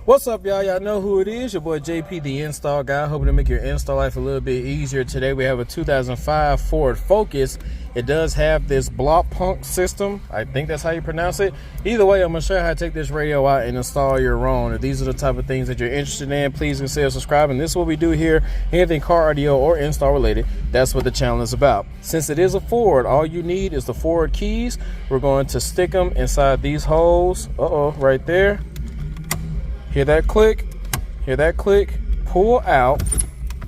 What's up, y'all? Y'all know who it is. Your boy JP, the install guy, hoping to make your install life a little bit easier. Today we have a 2005 Ford Focus. It does have this block punk system. I think that's how you pronounce it. Either way, I'm gonna show you how to take this radio out and install your own. If these are the type of things that you're interested in, please consider subscribing. This is what we do here. Anything car audio or install related, that's what the channel is about. Since it is a Ford, all you need is the Ford keys. We're going to stick them inside these holes. Right there. Hear that click, pull out,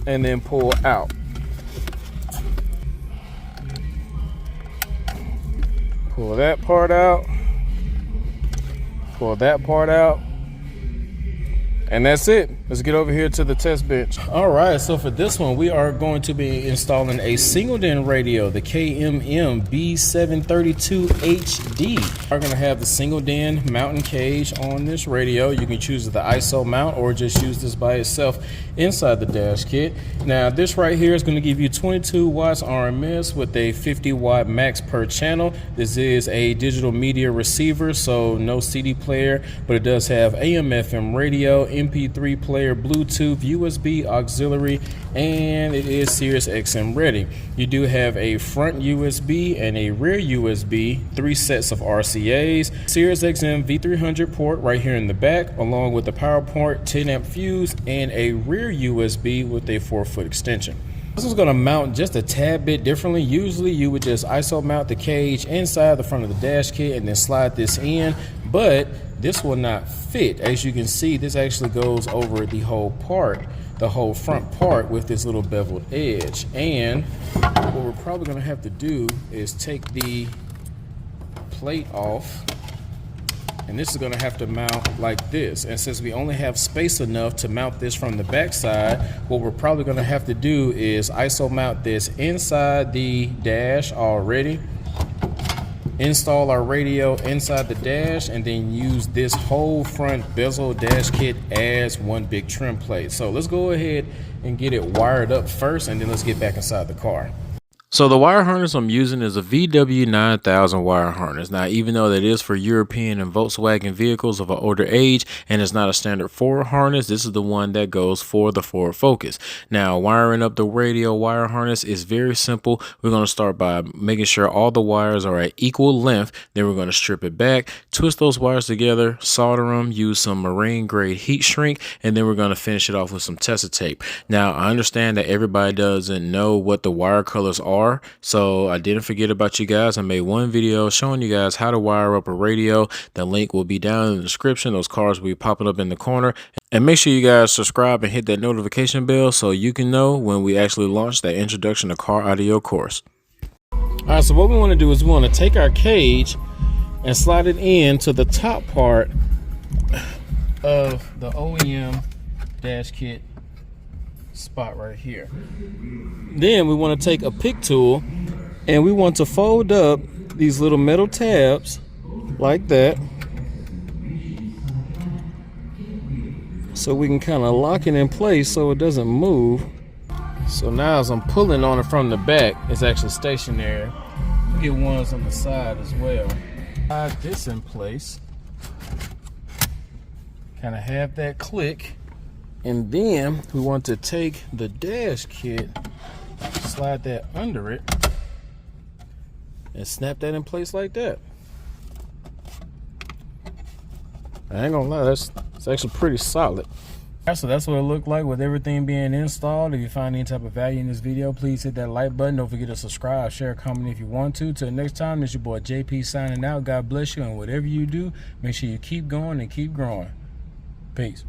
and then pull out. Pull that part out, pull that part out, and that's it. Let's get over here to the test bench. All right, so for this one, we are going to be installing a single DIN radio, the KMM B732HD. We're gonna have the single DIN mounting cage on this radio. You can choose the ISO mount or just use this by itself inside the dash kit. Now, this right here is gonna give you 22 watts RMS with a 50 watt max per channel. This is a digital media receiver, so no CD player, but it does have AM, FM radio, MP3 player, Bluetooth, USB, auxiliary, and it is Sirius XM ready. You do have a front USB and a rear USB, 3 sets of RCAs, Sirius XM V300 port right here in the back, along with the power port, 10 amp fuse, and a rear USB with a 4-foot extension. This is going to mount just a tad bit differently. Usually you would just ISO mount the cage inside the front of the dash kit and then slide this in, but this will not fit. As you can see, this actually goes over the whole part, the whole front part with this little beveled edge. And what we're probably going to have to do is take the plate off, and this is going to have to mount like this. And since we only have space enough to mount this from the back side, what we're probably going to have to do is ISO mount this inside the dash already, install our radio inside the dash, and then use this whole front bezel dash kit as one big trim plate. So let's go ahead and get it wired up first, and then let's get back inside the car. So the wire harness I'm using is a VW9000 wire harness. Now, even though that is for European and Volkswagen vehicles of an older age and it's not a standard Ford harness, this is the one that goes for the Ford Focus. Now, wiring up the radio wire harness is very simple. We're going to start by making sure all the wires are at equal length. Then we're going to strip it back, twist those wires together, solder them, use some marine grade heat shrink, and then we're going to finish it off with some tester tape. Now, I understand that everybody doesn't know what the wire colors are, so I didn't forget about you guys. I made one video showing you guys how to wire up a radio. The link will be down in the description. Those cards will be popping up in the corner. And make sure you guys subscribe and hit that notification bell so you can know when we actually launch that introduction to car audio course. All right, so what we want to do is we want to take our cage and slide it into the top part of the OEM dash kit spot right here. Then we want to take a pick tool and we want to fold up these little metal tabs like that, so we can kind of lock it in place so it doesn't move. So now as I'm pulling on it from the back, it's actually stationary. We get ones on the side as well. Slide this in place, kind of have that click. And then we want to take the dash kit, slide that under it, and snap that in place like that. I ain't gonna lie, it's actually pretty solid. So that's what it looked like with everything being installed. If you find any type of value in this video, please hit that like button. Don't forget to subscribe, share, comment if you want to. Till next time, it's your boy JP signing out. God bless you, and whatever you do, make sure you keep going and keep growing. Peace.